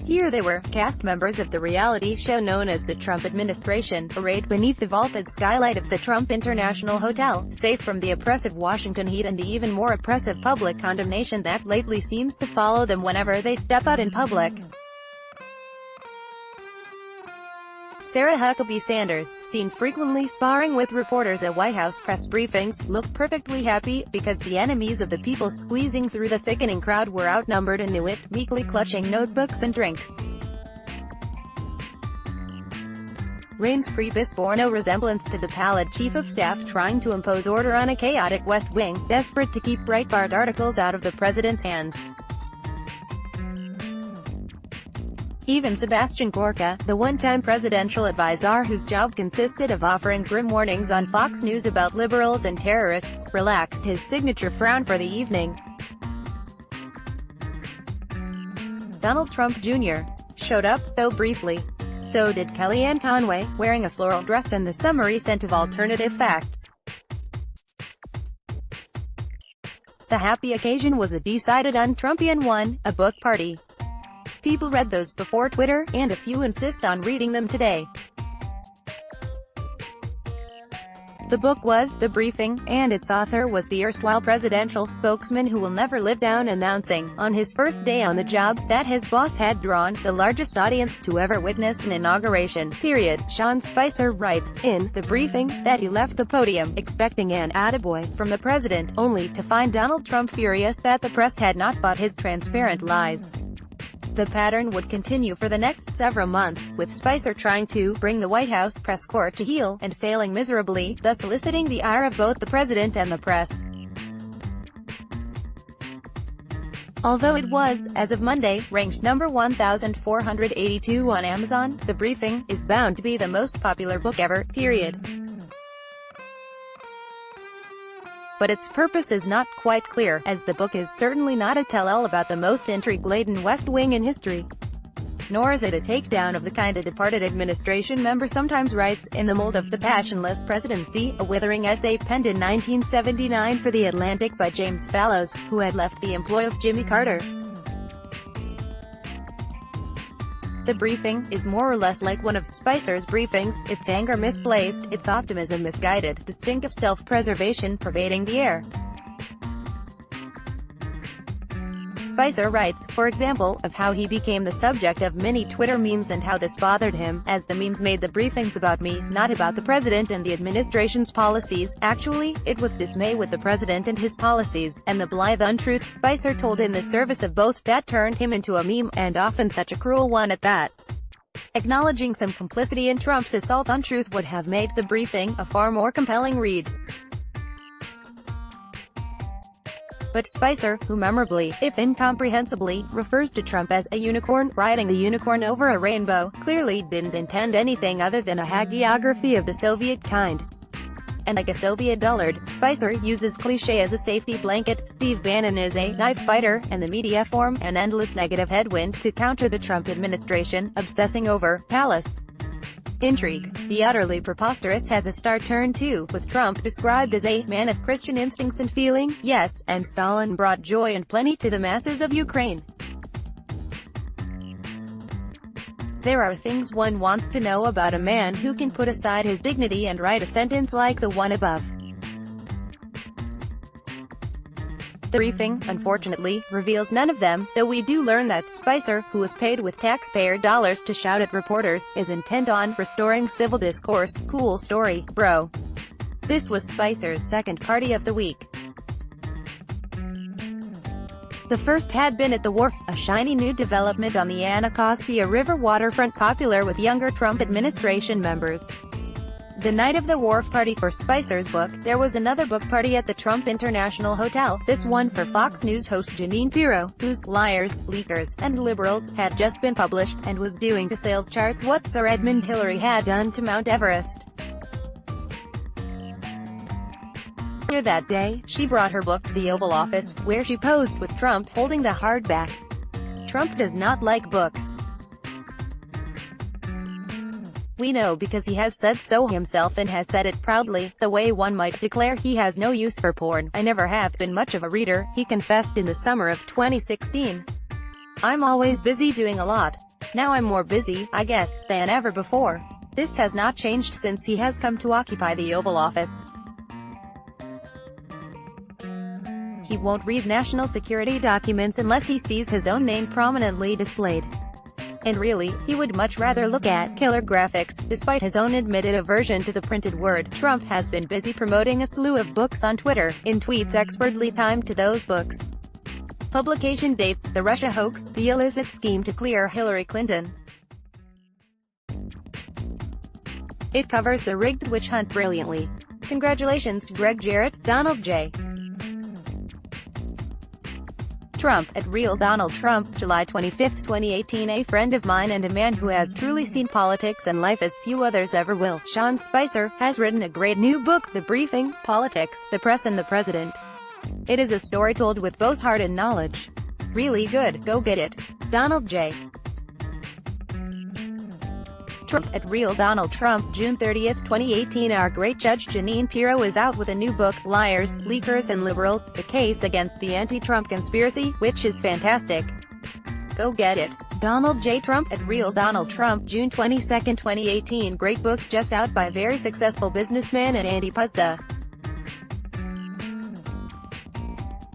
Here they were, cast members of the reality show known as the Trump administration, arrayed beneath the vaulted skylight of the Trump International Hotel, safe from the oppressive Washington heat and the even more oppressive public condemnation that lately seems to follow them whenever they step out in public. Sarah Huckabee Sanders, seen frequently sparring with reporters at White House press briefings, looked perfectly happy, because the enemies of the people squeezing through the thickening crowd were outnumbered and knew it, meekly clutching notebooks and drinks. Reign's preface bore no resemblance to the pallid chief of staff trying to impose order on a chaotic West Wing, desperate to keep Breitbart articles out of the president's hands. Even Sebastian Gorka, the one-time presidential advisor whose job consisted of offering grim warnings on Fox News about liberals and terrorists, relaxed his signature frown for the evening. Donald Trump Jr. showed up, though briefly. So did Kellyanne Conway, wearing a floral dress and the summery scent of alternative facts. The happy occasion was a decided un-Trumpian one, a book party. People read those before Twitter, and a few insist on reading them today. The book was The Briefing, and its author was the erstwhile presidential spokesman who will never live down announcing, on his first day on the job, that his boss had drawn the largest audience to ever witness an inauguration, period. Sean Spicer writes, in The Briefing, that he left the podium, expecting an attaboy from the president, only to find Donald Trump furious that the press had not bought his transparent lies. The pattern would continue for the next several months, with Spicer trying to bring the White House press corps to heel, and failing miserably, thus eliciting the ire of both the president and the press. Although it was, as of Monday, ranked number 1,482 on Amazon, The Briefing is bound to be the most popular book ever, period. But its purpose is not quite clear, as the book is certainly not a tell-all about the most intrigue-laden West Wing in history. Nor is it a takedown of the kind a departed administration member sometimes writes, in the mold of The Passionless Presidency, a withering essay penned in 1979 for The Atlantic by James Fallows, who had left the employ of Jimmy Carter. The Briefing is more or less like one of Spicer's briefings, its anger misplaced, its optimism misguided, the stink of self-preservation pervading the air. Spicer writes, for example, of how he became the subject of many Twitter memes and how this bothered him, as the memes made the briefings about me, not about the president and the administration's policies. Actually, it was dismay with the president and his policies, and the blithe untruths Spicer told in the service of both, that turned him into a meme, and often such a cruel one at that. Acknowledging some complicity in Trump's assault on truth would have made The Briefing a far more compelling read. But Spicer, who memorably, if incomprehensibly, refers to Trump as a unicorn, riding a unicorn over a rainbow, clearly didn't intend anything other than a hagiography of the Soviet kind. And like a Soviet dullard, Spicer uses cliché as a safety blanket. Steve Bannon is a knife fighter, and the media form an endless negative headwind to counter the Trump administration, obsessing over palace intrigue. The utterly preposterous has a star turn too, with Trump described as a man of Christian instincts and feeling, yes, and Stalin brought joy and plenty to the masses of Ukraine. There are things one wants to know about a man who can put aside his dignity and write a sentence like the one above. The Briefing, unfortunately, reveals none of them, though we do learn that Spicer, who was paid with taxpayer dollars to shout at reporters, is intent on restoring civil discourse. Cool story, bro. This was Spicer's second party of the week. The first had been at the Wharf, a shiny new development on the Anacostia River waterfront popular with younger Trump administration members. The night of the Wharf party for Spicer's book, there was another book party at the Trump International Hotel, this one for Fox News host Jeanine Pirro, whose Liars, Leakers, and Liberals had just been published, and was doing to sales charts what Sir Edmund Hillary had done to Mount Everest. Later that day, she brought her book to the Oval Office, where she posed with Trump holding the hardback. Trump does not like books. We know because he has said so himself and has said it proudly, the way one might declare he has no use for porn. I never have been much of a reader, he confessed in the summer of 2016. I'm always busy doing a lot. Now I'm more busy, I guess, than ever before. This has not changed since he has come to occupy the Oval Office. He won't read national security documents unless he sees his own name prominently displayed. And really, he would much rather look at killer graphics. Despite his own admitted aversion to the printed word, Trump has been busy promoting a slew of books on Twitter, in tweets expertly timed to those books. Publication dates: The Russia Hoax, The Illicit Scheme to Clear Hillary Clinton. It covers the rigged witch hunt brilliantly. Congratulations, Greg Jarrett, Donald J. Trump, at Real Donald Trump, July 25, 2018. A friend of mine and a man who has truly seen politics and life as few others ever will, Sean Spicer, has written a great new book, The Briefing, Politics, the Press and the President. It is a story told with both heart and knowledge. Really good, go get it. Donald J. Trump, at Real Donald Trump, June 30, 2018. Our great Judge Jeanine Pirro is out with a new book, Liars, Leakers and Liberals, The Case Against the Anti-Trump Conspiracy, which is fantastic. Go get it. Donald J. Trump, at Real Donald Trump, June 22, 2018. Great book, just out by very successful businessman and Andy Puzda.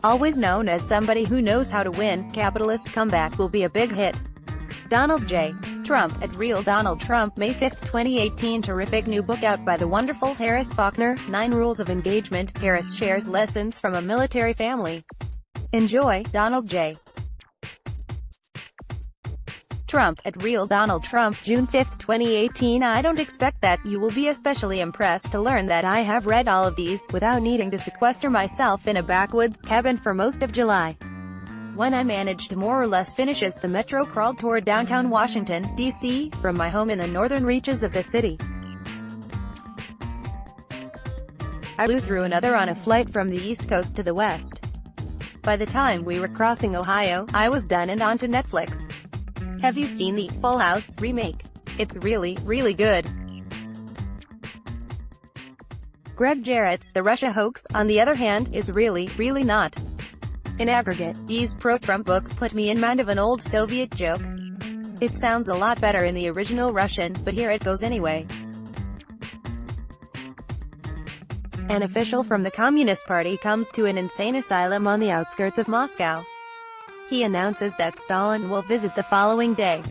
Always known as somebody who knows how to win, Capitalist Comeback will be a big hit. Donald J. Trump, at Real Donald Trump, May 5, 2018. Terrific new book out by the wonderful Harris Faulkner, 9 Rules of Engagement. Harris shares lessons from a military family. Enjoy. Donald J. Trump, at Real Donald Trump, June 5, 2018. I don't expect that you will be especially impressed to learn that I have read all of these, without needing to sequester myself in a backwoods cabin for most of July. When I managed to more or less finish as the metro crawled toward downtown Washington, D.C., from my home in the northern reaches of the city. I flew through another on a flight from the East Coast to the West. By the time we were crossing Ohio, I was done and on to Netflix. Have you seen the Full House remake? It's really, really good. Greg Jarrett's The Russia Hoax, on the other hand, is really, really not. In aggregate, these pro-Trump books put me in mind of an old Soviet joke. It sounds a lot better in the original Russian, but here it goes anyway. An official from the Communist Party comes to an insane asylum on the outskirts of Moscow. He announces that Stalin will visit the following day.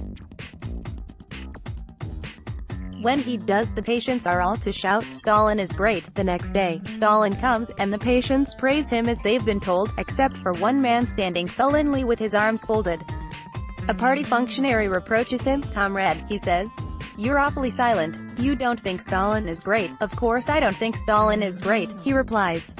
When he does, the patients are all to shout, "Stalin is great." The next day, Stalin comes, and the patients praise him as they've been told, except for one man standing sullenly with his arms folded. A party functionary reproaches him. "Comrade," he says, "you're awfully silent. You don't think Stalin is great." "Of course I don't think Stalin is great," he replies.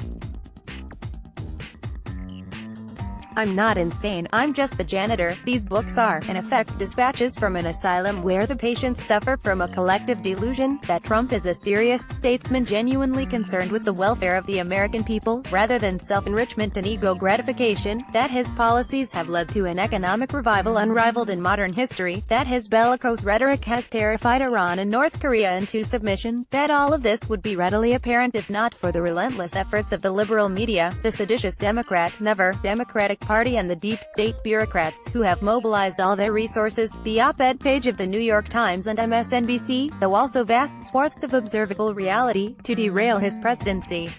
"I'm not insane, I'm just the janitor." These books are, in effect, dispatches from an asylum where the patients suffer from a collective delusion that Trump is a serious statesman genuinely concerned with the welfare of the American people, rather than self-enrichment and ego gratification, that his policies have led to an economic revival unrivaled in modern history, that his bellicose rhetoric has terrified Iran and North Korea into submission, that all of this would be readily apparent if not for the relentless efforts of the liberal media, the seditious Democrat, never Democratic Party and the deep state bureaucrats, who have mobilized all their resources, the op-ed page of the New York Times and MSNBC, though also vast swaths of observable reality, to derail his presidency.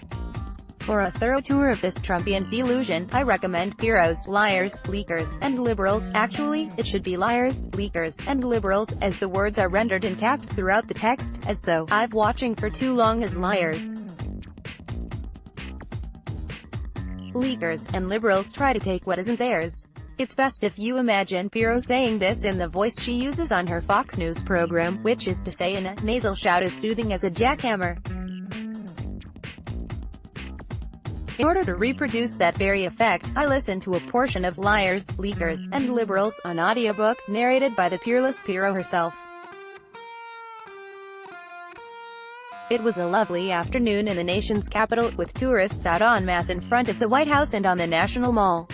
For a thorough tour of this Trumpian delusion, I recommend Pirro's Liars, Leakers, and Liberals. Actually, it should be Liars, Leakers, and Liberals, as the words are rendered in caps throughout the text, as so, I've watching for too long as Liars, Leakers, and Liberals try to take what isn't theirs. It's best if you imagine Pirro saying this in the voice she uses on her Fox News program, which is to say in a nasal shout as soothing as a jackhammer. In order to reproduce that very effect, I listened to a portion of Liars, Leakers, and Liberals, an audiobook, narrated by the peerless Pirro herself. It was a lovely afternoon in the nation's capital, with tourists out en masse in front of the White House and on the National Mall.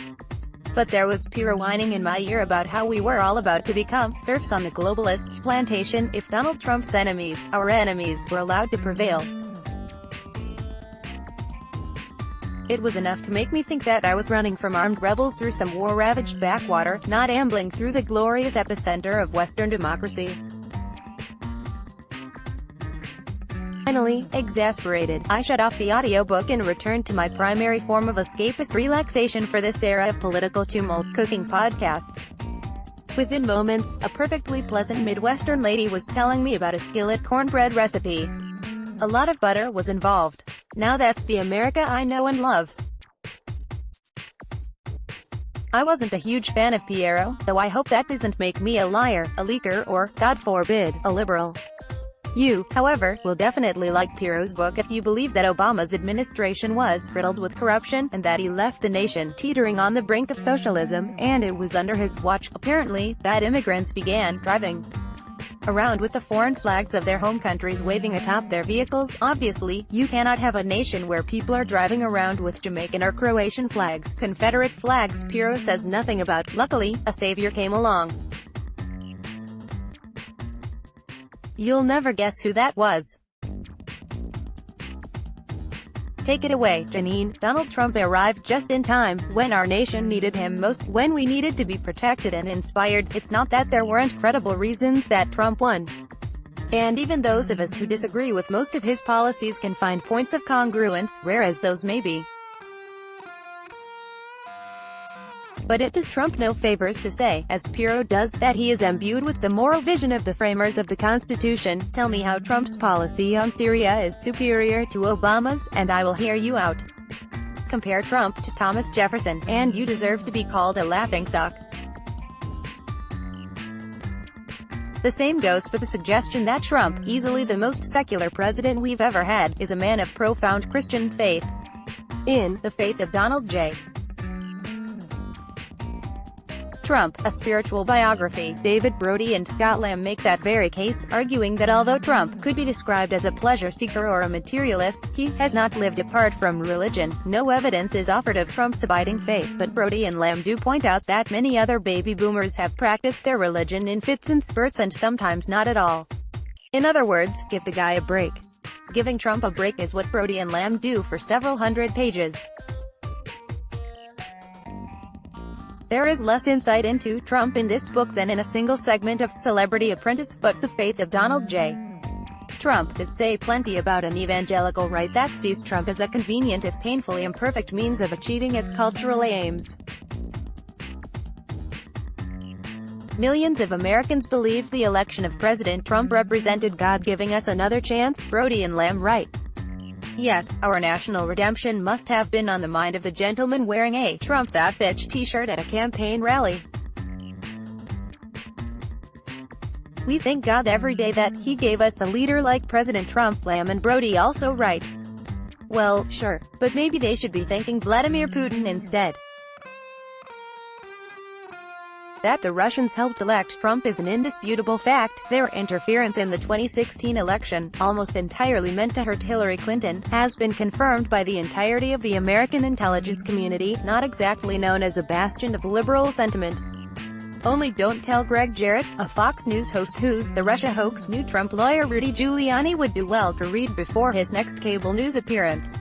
But there was Pirro whining in my ear about how we were all about to become serfs on the globalists' plantation, if Donald Trump's enemies, our enemies, were allowed to prevail. It was enough to make me think that I was running from armed rebels through some war-ravaged backwater, not ambling through the glorious epicenter of Western democracy. Finally, exasperated, I shut off the audiobook and returned to my primary form of escapist relaxation for this era of political tumult, cooking podcasts. Within moments, a perfectly pleasant Midwestern lady was telling me about a skillet cornbread recipe. A lot of butter was involved. Now that's the America I know and love. I wasn't a huge fan of Piero, though I hope that doesn't make me a liar, a leaker, or, God forbid, a liberal. You, however, will definitely like Piero's book if you believe that Obama's administration was riddled with corruption, and that he left the nation teetering on the brink of socialism, and it was under his watch, apparently, that immigrants began driving around with the foreign flags of their home countries waving atop their vehicles. Obviously, you cannot have a nation where people are driving around with Jamaican or Croatian flags, Confederate flags. Piero says nothing about. Luckily, a savior came along. You'll never guess who that was. Take it away, Janine. Donald Trump arrived just in time, when our nation needed him most, when we needed to be protected and inspired. It's not that there weren't credible reasons that Trump won. And even those of us who disagree with most of his policies can find points of congruence, rare as those may be. But it does Trump no favors to say, as Piero does, that he is imbued with the moral vision of the framers of the Constitution. Tell me how Trump's policy on Syria is superior to Obama's, and I will hear you out. Compare Trump to Thomas Jefferson, and you deserve to be called a laughingstock. The same goes for the suggestion that Trump, easily the most secular president we've ever had, is a man of profound Christian faith. In The Faith of Donald J. Trump, a spiritual biography, David Brody and Scott Lamb make that very case, arguing that although Trump could be described as a pleasure seeker or a materialist, he has not lived apart from religion. No evidence is offered of Trump's abiding faith, but Brody and Lamb do point out that many other baby boomers have practiced their religion in fits and spurts and sometimes not at all. In other words, give the guy a break. Giving Trump a break is what Brody and Lamb do for several hundred pages. There is less insight into Trump in this book than in a single segment of Celebrity Apprentice, but The Faith of Donald J. Trump does say plenty about an evangelical right that sees Trump as a convenient if painfully imperfect means of achieving its cultural aims. Millions of Americans believed the election of President Trump represented God giving us another chance, Brody and Lamb write. Yes, our national redemption must have been on the mind of the gentleman wearing a "Trump that bitch" t-shirt at a campaign rally. We thank God every day that he gave us a leader like President Trump. Lamb and Brody also write. Well, sure, but maybe they should be thanking Vladimir Putin instead. That the Russians helped elect Trump is an indisputable fact. Their interference in the 2016 election, almost entirely meant to hurt Hillary Clinton, has been confirmed by the entirety of the American intelligence community, not exactly known as a bastion of liberal sentiment. Only don't tell Greg Jarrett, a Fox News host whose The Russia Hoax knew Trump lawyer Rudy Giuliani would do well to read before his next cable news appearance.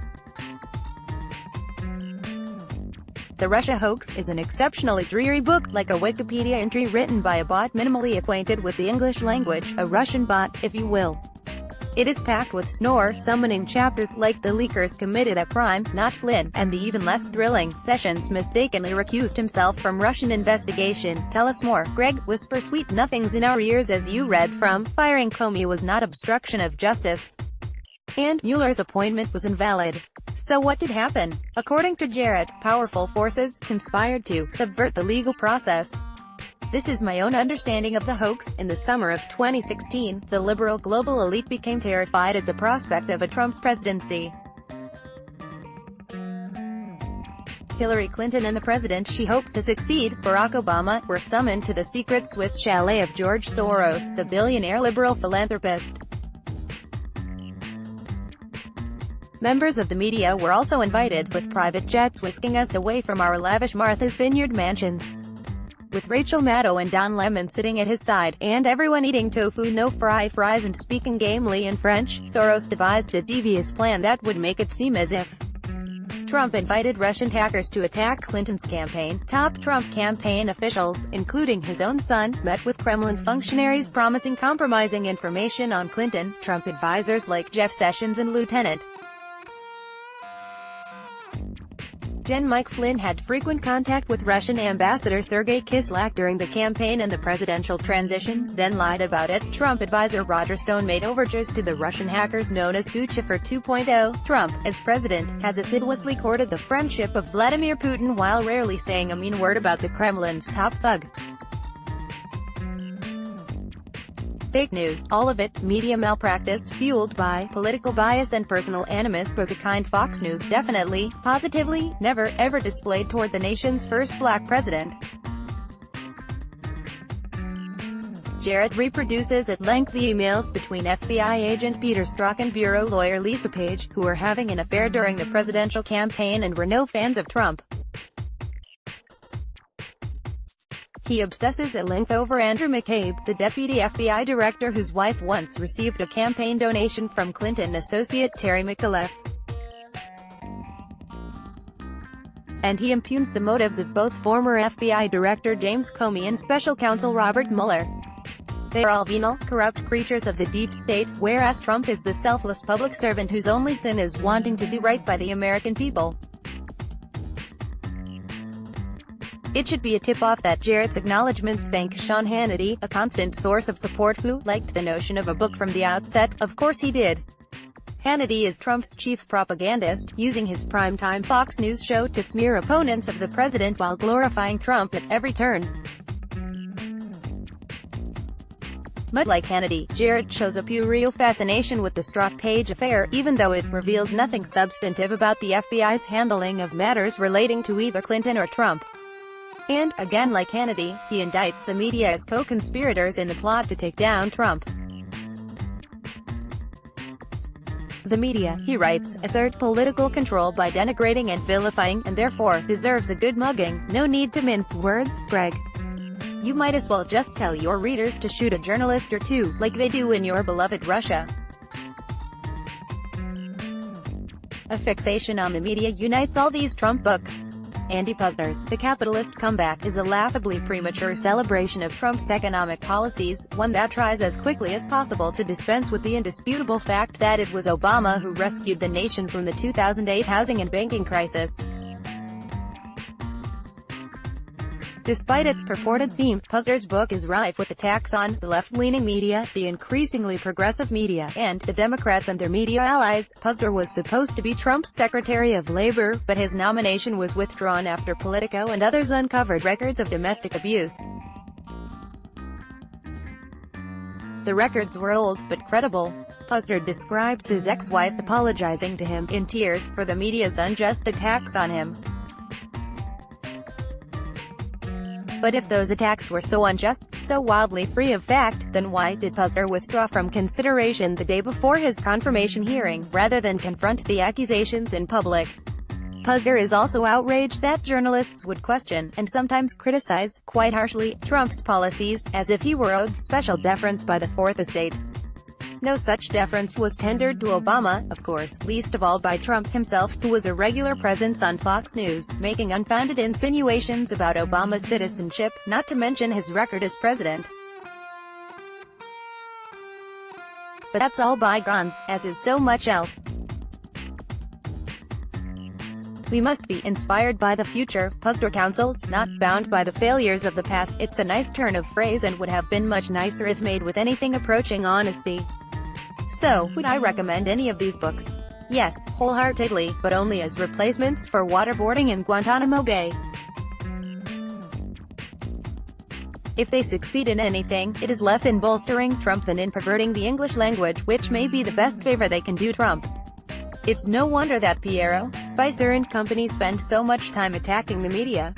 The Russia Hoax is an exceptionally dreary book, like a Wikipedia entry written by a bot minimally acquainted with the English language, a Russian bot, if you will. It is packed with snore-summoning chapters, like the leakers committed a crime, not Flynn, and the even less thrilling, Sessions mistakenly recused himself from Russian investigation. Tell us more, Greg. Whisper sweet nothings in our ears as you read from, firing Comey was not obstruction of justice. And Mueller's appointment was invalid. So what did happen? According to Jarrett, powerful forces conspired to subvert the legal process. This is my own understanding of the hoax. In the summer of 2016, the liberal global elite became terrified at the prospect of a Trump presidency. Hillary Clinton and the president she hoped to succeed, Barack Obama, were summoned to the secret Swiss chalet of George Soros, the billionaire liberal philanthropist. Members of the media were also invited, with private jets whisking us away from our lavish Martha's Vineyard mansions. With Rachel Maddow and Don Lemon sitting at his side, and everyone eating tofu no-fry fries and speaking gamely in French, Soros devised a devious plan that would make it seem as if Trump invited Russian hackers to attack Clinton's campaign. Top Trump campaign officials, including his own son, met with Kremlin functionaries promising compromising information on Clinton. Trump advisors like Jeff Sessions and Lieutenant Gen. Mike Flynn had frequent contact with Russian Ambassador Sergei Kislyak during the campaign and the presidential transition, then lied about it. Trump advisor Roger Stone made overtures to the Russian hackers known as Guccifer 2.0. Trump, as president, has assiduously courted the friendship of Vladimir Putin while rarely saying a mean word about the Kremlin's top thug. Fake news, all of it, media malpractice, fueled by political bias and personal animus, but the kind Fox News definitely, positively, never, ever displayed toward the nation's first black president. Jared reproduces at length the emails between FBI agent Peter Strzok and bureau lawyer Lisa Page, who were having an affair during the presidential campaign and were no fans of Trump. He obsesses at length over Andrew McCabe, the deputy FBI director whose wife once received a campaign donation from Clinton associate Terry McAuliffe. And he impugns the motives of both former FBI Director James Comey and Special Counsel Robert Mueller. They are all venal, corrupt creatures of the deep state, whereas Trump is the selfless public servant whose only sin is wanting to do right by the American people. It should be a tip-off that Jared's acknowledgments thank Sean Hannity, a constant source of support who liked the notion of a book from the outset. Of course he did. Hannity is Trump's chief propagandist, using his primetime Fox News show to smear opponents of the president while glorifying Trump at every turn. Much like Hannity, Jared shows a puerile fascination with the Strzok-Page affair, even though it reveals nothing substantive about the FBI's handling of matters relating to either Clinton or Trump. And, again like Hannity, he indicts the media as co-conspirators in the plot to take down Trump. The media, he writes, assert political control by denigrating and vilifying, and therefore, deserves a good mugging. No need to mince words, Greg. You might as well just tell your readers to shoot a journalist or two, like they do in your beloved Russia. A fixation on the media unites all these Trump books. Andy Puzder's The Capitalist Comeback is a laughably premature celebration of Trump's economic policies, one that tries as quickly as possible to dispense with the indisputable fact that it was Obama who rescued the nation from the 2008 housing and banking crisis. Despite its purported theme, Puzder's book is rife with attacks on the left-leaning media, the increasingly progressive media, and the Democrats and their media allies. Puzder was supposed to be Trump's Secretary of Labor, but his nomination was withdrawn after Politico and others uncovered records of domestic abuse. The records were old, but credible. Puzder describes his ex-wife apologizing to him, in tears, for the media's unjust attacks on him. But if those attacks were so unjust, so wildly free of fact, then why did Puzder withdraw from consideration the day before his confirmation hearing, rather than confront the accusations in public? Puzder is also outraged that journalists would question, and sometimes criticize, quite harshly, Trump's policies, as if he were owed special deference by the Fourth Estate. No such deference was tendered to Obama, of course, least of all by Trump himself, who was a regular presence on Fox News, making unfounded insinuations about Obama's citizenship, not to mention his record as president. But that's all bygones, as is so much else. We must be inspired by the future, Puzder counsels, not bound by the failures of the past. It's a nice turn of phrase and would have been much nicer if made with anything approaching honesty. So, would I recommend any of these books? Yes, wholeheartedly, but only as replacements for waterboarding in Guantanamo Bay. If they succeed in anything, it is less in bolstering Trump than in perverting the English language, which may be the best favor they can do Trump. It's no wonder that Piero, Spicer and company spend so much time attacking the media.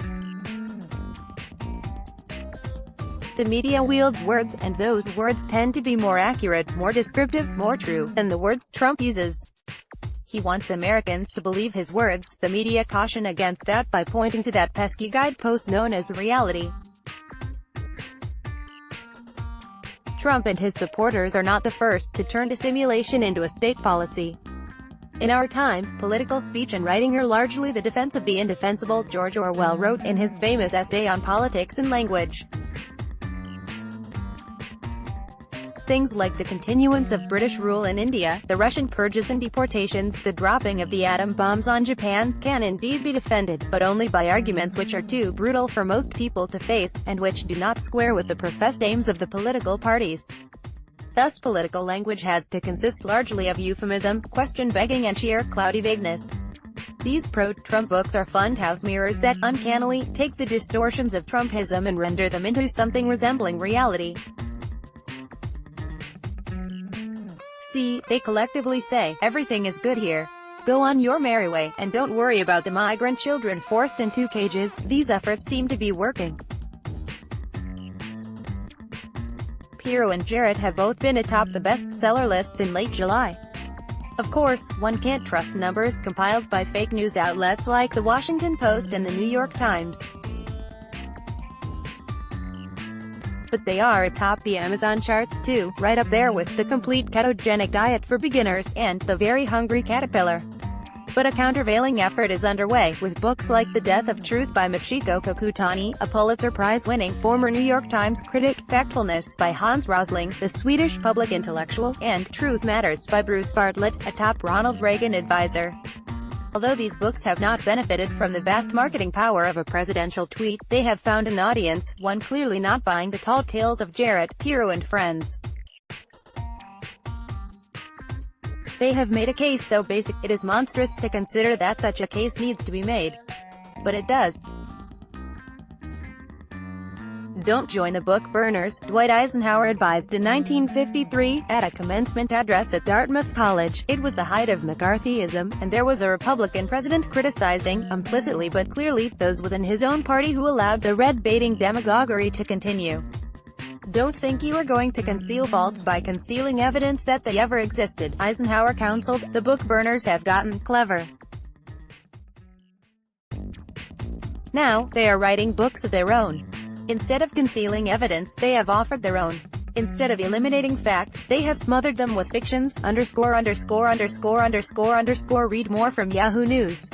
The media wields words, and those words tend to be more accurate, more descriptive, more true, than the words Trump uses. He wants Americans to believe his words. The media caution against that by pointing to that pesky guidepost known as reality. Trump and his supporters are not the first to turn dissimulation into a state policy. In our time, political speech and writing are largely the defense of the indefensible, George Orwell wrote in his famous essay on politics and language. Things like the continuance of British rule in India, the Russian purges and deportations, the dropping of the atom bombs on Japan, can indeed be defended, but only by arguments which are too brutal for most people to face, and which do not square with the professed aims of the political parties. Thus political language has to consist largely of euphemism, question-begging and sheer, cloudy vagueness. These pro-Trump books are funhouse mirrors that, uncannily, take the distortions of Trumpism and render them into something resembling reality. See, they collectively say, everything is good here. Go on your merry way, and don't worry about the migrant children forced into cages. These efforts seem to be working. Pirro and Jarrett have both been atop the bestseller lists in late July. Of course, one can't trust numbers compiled by fake news outlets like The Washington Post and The New York Times. But they are atop the Amazon charts too, right up there with The Complete Ketogenic Diet for Beginners and The Very Hungry Caterpillar. But a countervailing effort is underway, with books like The Death of Truth by Michiko Kakutani, a Pulitzer Prize-winning former New York Times critic, Factfulness by Hans Rosling, the Swedish public intellectual, and Truth Matters by Bruce Bartlett, a top Ronald Reagan advisor. Although these books have not benefited from the vast marketing power of a presidential tweet, they have found an audience, one clearly not buying the tall tales of Jarrett, Pirro and friends. They have made a case so basic, it is monstrous to consider that such a case needs to be made. But it does. Don't join the book burners, Dwight Eisenhower advised in 1953, at a commencement address at Dartmouth College. It was the height of McCarthyism, and there was a Republican president criticizing, implicitly but clearly, those within his own party who allowed the red-baiting demagoguery to continue. Don't think you are going to conceal faults by concealing evidence that they ever existed, Eisenhower counseled. The book burners have gotten clever. Now, they are writing books of their own. Instead of concealing evidence, they have offered their own. Instead of eliminating facts, they have smothered them with fictions. __________. Read more from Yahoo News.